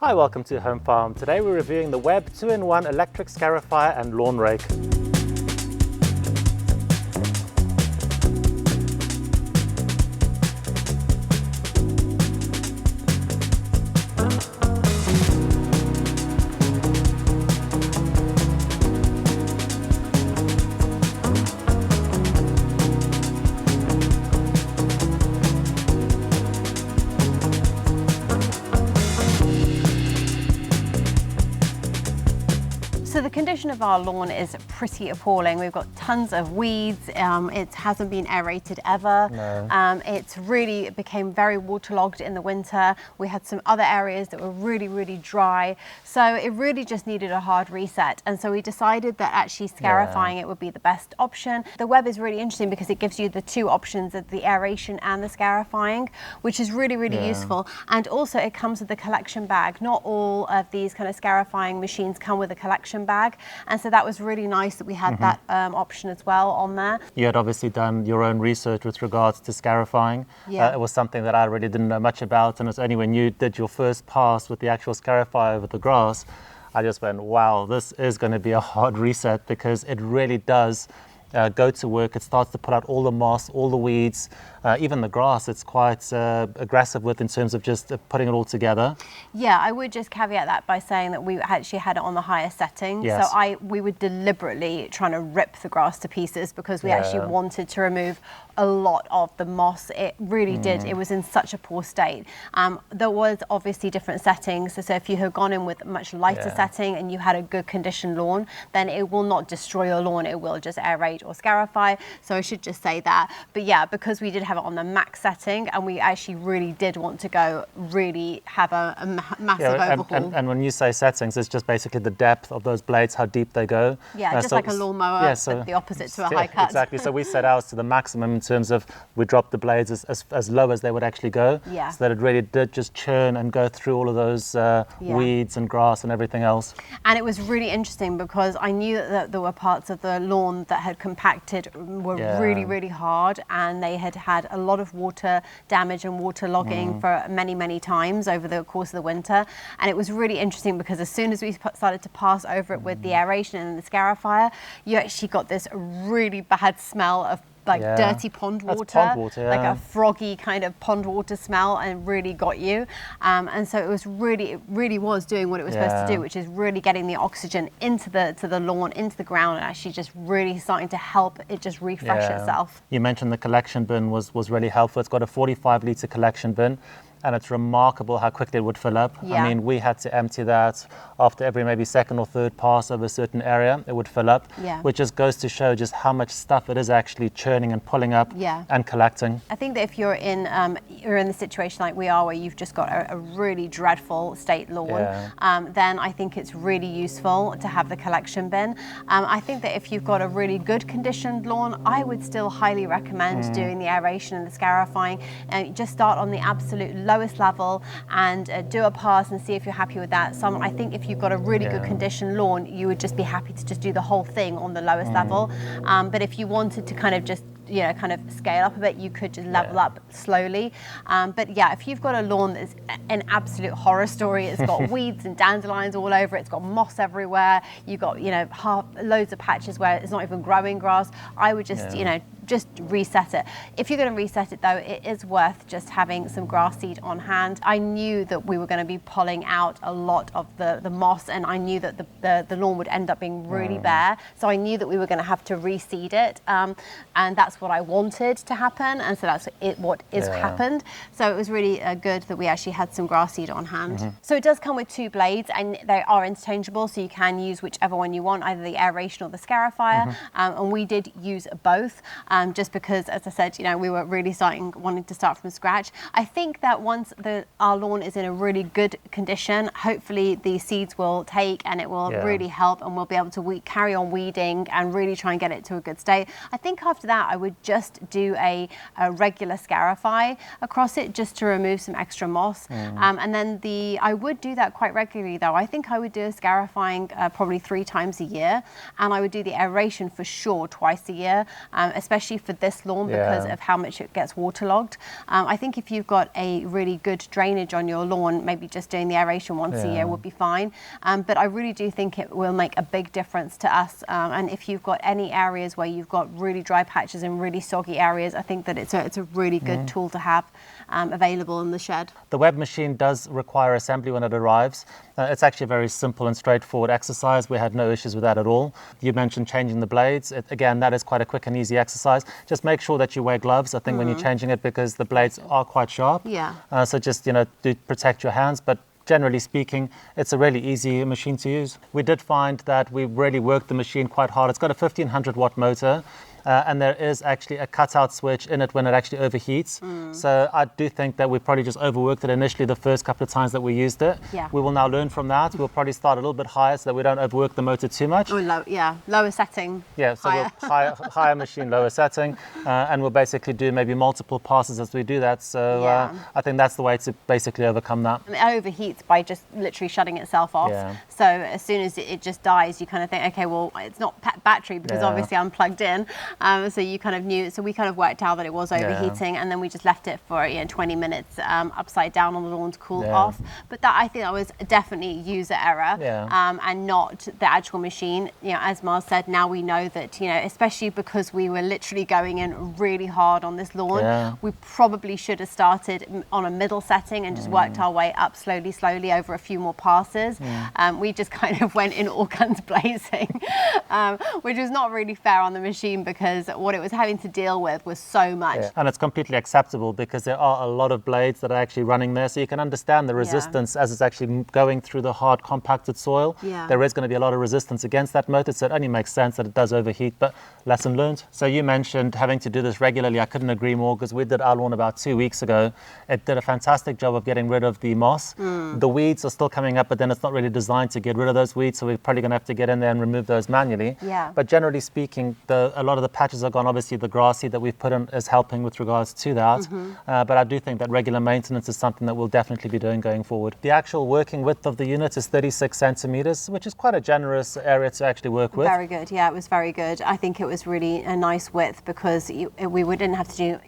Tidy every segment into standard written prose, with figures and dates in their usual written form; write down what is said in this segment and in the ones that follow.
Hi, welcome to Home Farm. Today we're reviewing the Webb 2-in-1 electric scarifier and lawn rake. So the condition of our lawn is pretty appalling. We've got tons of weeds. It hasn't been aerated ever. No. It's really became very waterlogged in the winter. We had some other areas that were really dry. So it really just needed a hard reset. And so we decided that actually scarifying it would be the best option. The Webb is really interesting because it gives you the two options of the aeration and the scarifying, which is really useful. And also it comes with a collection bag. Not all of these kind of scarifying machines come with a collection bag, and so that was really nice that we had that option as well on there. You had obviously done your own research with regards to scarifying. It was something that I really didn't know much about, and it's only when you did your first pass with the actual scarifier over the grass, I just went, wow, this is going to be a hard reset, because it really does go to work. It starts to put out all the moss, all the weeds, even the grass. It's quite aggressive with in terms of just putting it all together. Yeah, I would just caveat that by saying that we actually had it on the higher setting. Yes. So we were deliberately trying to rip the grass to pieces because we actually wanted to remove a lot of the moss. It really did. It was in such a poor state. There was obviously different settings. So if you had gone in with a much lighter setting and you had a good conditioned lawn, then it will not destroy your lawn. It will just aerate or scarify. So I should just say that. But yeah, because we did have it on the max setting, and we actually really did want to go really have a massive overhaul. And when you say settings, it's just basically the depth of those blades, how deep they go. Yeah, just like a lawnmower, but the opposite to a high cut. Exactly. So we set ours to the maximum in terms of we dropped the blades as low as they would actually go. Yeah. So that it really did just churn and go through all of those weeds and grass and everything else. And it was really interesting because I knew that there were parts of the lawn that had compacted, were really hard, and they had had a lot of water damage and water logging for many times over the course of the winter. And it was really interesting because as soon as we started to pass over it with the aeration and the scarifier, you actually got this really bad smell of like dirty pond water, like a froggy kind of pond water smell, and really got you. And so it really was doing what it was supposed to do, which is really getting the oxygen into the lawn, into the ground, and actually just really starting to help it just refresh itself. You mentioned the collection bin was really helpful. It's got a 45-litre collection bin, and it's remarkable how quickly it would fill up. I mean, we had to empty that after every maybe second or third pass over a certain area. It would fill up, which just goes to show just how much stuff it is actually churning and pulling up and collecting. I think that if you're in the situation like we are, where you've just got a really dreadful state lawn, then I think it's really useful to have the collection bin. I think that if you've got a really good conditioned lawn, I would still highly recommend doing the aeration and the scarifying, and just start on the absolute lowest level and do a pass and see if you're happy with that. I think if you've got a really good conditioned lawn, you would just be happy to just do the whole thing on the lowest level. But if you wanted to kind of just kind of scale up a bit, you could just level up slowly. But yeah, if you've got a lawn that's an absolute horror story, it's got weeds and dandelions all over it, it's got moss everywhere, you've got loads of patches where it's not even growing grass, I would just just reset it. If you're going to reset it though, it is worth just having some grass seed on hand. I knew that we were going to be pulling out a lot of the moss, and I knew that the lawn would end up being really bare, so I knew that we were going to have to reseed it, and that's what I wanted to happen, and so that's what is happened. So it was really good that we actually had some grass seed on hand. So it does come with two blades, and they are interchangeable, so you can use whichever one you want, either the aeration or the scarifier, and we did use both. Just because, as I said, we were really wanting to start from scratch. I think that once our lawn is in a really good condition, hopefully the seeds will take, and it will really help, and we'll be able to carry on weeding and really try and get it to a good state. I think after that I would just do a regular scarify across it, just to remove some extra moss. And then I would do that quite regularly though. I think I would do a scarifying probably 3 times a year, and I would do the aeration for sure twice a year, especially especially for this lawn because of how much it gets waterlogged. I think if you've got a really good drainage on your lawn, maybe just doing the aeration once a year would be fine. But I really do think it will make a big difference to us. And if you've got any areas where you've got really dry patches and really soggy areas, I think that it's a really good tool to have available in the shed. The Webb machine does require assembly when it arrives. It's actually a very simple and straightforward exercise. We had no issues with that at all. You mentioned changing the blades. Again, that is quite a quick and easy exercise. Just make sure that you wear gloves, I think, when you're changing it, because the blades are quite sharp. So just, do protect your hands. But generally speaking, it's a really easy machine to use. We did find that we really worked the machine quite hard. It's got a 1500 watt motor. And there is actually a cutout switch in it when it actually overheats. So I do think that we probably just overworked it initially the first couple of times that we used it. We will now learn from that. We'll probably start a little bit higher so that we don't overwork the motor too much. Lower setting. So higher. We'll higher machine, lower setting, and we'll basically do maybe multiple passes as we do that. So I think that's the way to basically overcome that. It overheats by just literally shutting itself off. So as soon as it just dies, you kind of think, okay, well, it's not battery because obviously I'm plugged in. So you kind of knew, so we kind of worked out that it was overheating, and then we just left it for 20 minutes upside down on the lawn to cool off. But that, I think that was definitely user error and not the actual machine. As Mars said, now we know that, especially because we were literally going in really hard on this lawn, we probably should have started on a middle setting and just worked our way up slowly over a few more passes. We just kind of went in all guns blazing, which was not really fair on the machine because what it was having to deal with was so much. And it's completely acceptable because there are a lot of blades that are actually running there, so you can understand the resistance as it's actually going through the hard compacted soil. There is going to be a lot of resistance against that motor, so it only makes sense that it does overheat, but lesson learned. So you mentioned having to do this regularly. I couldn't agree more, because we did our lawn about 2 weeks ago. It did a fantastic job of getting rid of the moss. The weeds are still coming up, but then it's not really designed to get rid of those weeds, so we're probably going to have to get in there and remove those manually. But generally speaking, a lot of the patches are gone. Obviously the grass seed that we've put in is helping with regards to that, but I do think that regular maintenance is something that we'll definitely be doing going forward. The actual working width of the unit is 36 centimeters, which is quite a generous area to actually work with. Very good. It was very good. I think it was really a nice width because we didn't have to do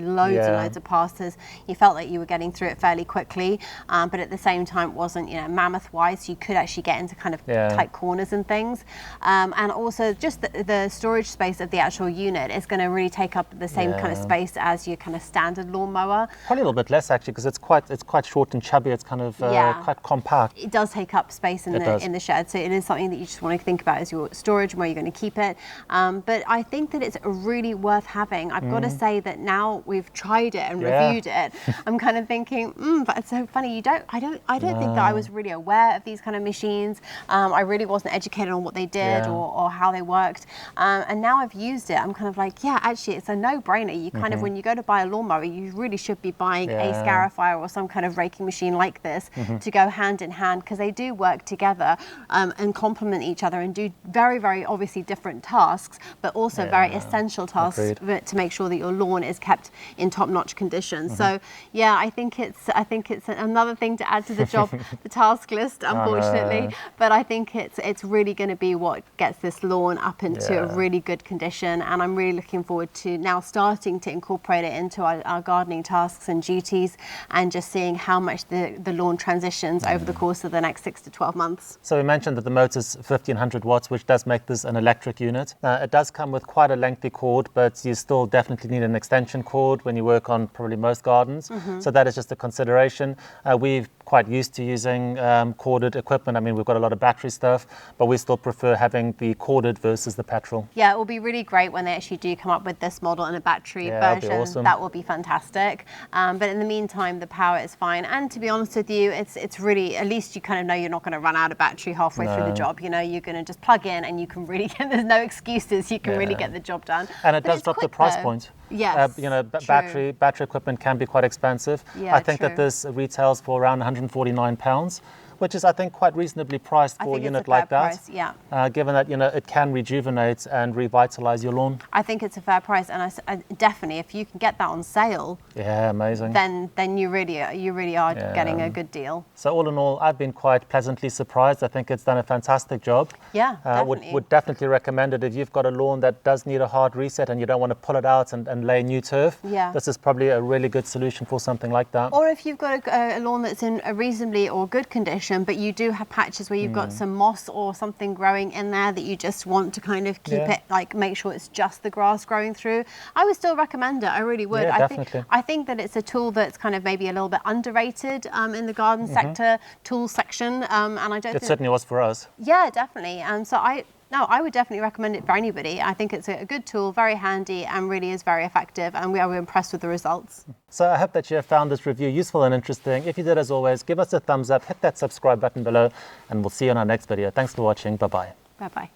loads and loads of passes. You felt like you were getting through it fairly quickly, but at the same time it wasn't mammoth wide, so you could actually get into kind of tight corners and things, and also just the storage space of the actual unit is going to really take up the same kind of space as your kind of standard lawnmower. Probably a little bit less actually, because it's quite short and chubby. It's kind of quite compact. It does take up space in the shed, so it is something that you just want to think about as your storage and where you're going to keep it. But I think that it's really worth having. I've got to say that now we've tried it and reviewed it, I'm kind of thinking, but it's so funny. I don't think that I was really aware of these kind of machines. I really wasn't educated on what they did or how they worked. And now I've used it, I'm kind of like, actually it's a no-brainer. You kind of, when you go to buy a lawnmower, you really should be buying a Scarifier or some kind of raking machine like this to go hand in hand, because they do work together and complement each other and do very, very obviously different tasks, but also very essential tasks to make sure that your lawn is kept in top-notch condition. So I think it's another thing to add to the job, the task list, unfortunately. But I think it's really going to be what gets this lawn up into a really good condition, and I'm really looking forward to now starting to incorporate it into our gardening tasks and duties, and just seeing how much the lawn transitions over the course of the next 6 to 12 months. So we mentioned that the motor's 1500 watts, which does make this an electric unit. It does come with quite a lengthy cord, but you still definitely need an extension cord when you work on probably most gardens. So that is just a consideration. We've quite used to using corded equipment. I mean, we've got a lot of battery stuff, but we still prefer having the corded versus the petrol. Yeah, it will be really great when they actually do come up with this model in a battery version. That'll be awesome. That will be fantastic. But in the meantime, the power is fine. And to be honest with you, it's really, at least you kind of know you're not going to run out of battery halfway through the job. You're going to just plug in and you can really get, there's no excuses. You can really get the job done. And it does drop the price point. Yes, battery equipment can be quite expensive. I think that this retails for around £149, which is, I think, quite reasonably priced for a unit like that. Price, yeah. Given that, you know, it can rejuvenate and revitalize your lawn. I think it's a fair price, and I definitely, if you can get that on sale, yeah, amazing. Then you really are getting a good deal. So all in all, I've been quite pleasantly surprised. I think it's done a fantastic job. Yeah, definitely. Would definitely recommend it if you've got a lawn that does need a hard reset and you don't want to pull it out and lay new turf. Yeah. This is probably a really good solution for something like that. Or if you've got a lawn that's in a reasonably or good condition, but you do have patches where you've got some moss or something growing in there that you just want to kind of keep it, like make sure it's just the grass growing through, I would still recommend it. I really would. Yeah, definitely. I think that it's a tool that's kind of maybe a little bit underrated in the garden sector tool section, and I don't think it certainly was for us. Yeah, definitely. And so I would definitely recommend it for anybody. I think it's a good tool, very handy, and really is very effective, and we are impressed with the results. So I hope that you have found this review useful and interesting. If you did, as always, give us a thumbs up, hit that subscribe button below, and we'll see you on our next video. Thanks for watching. Bye-bye. Bye-bye.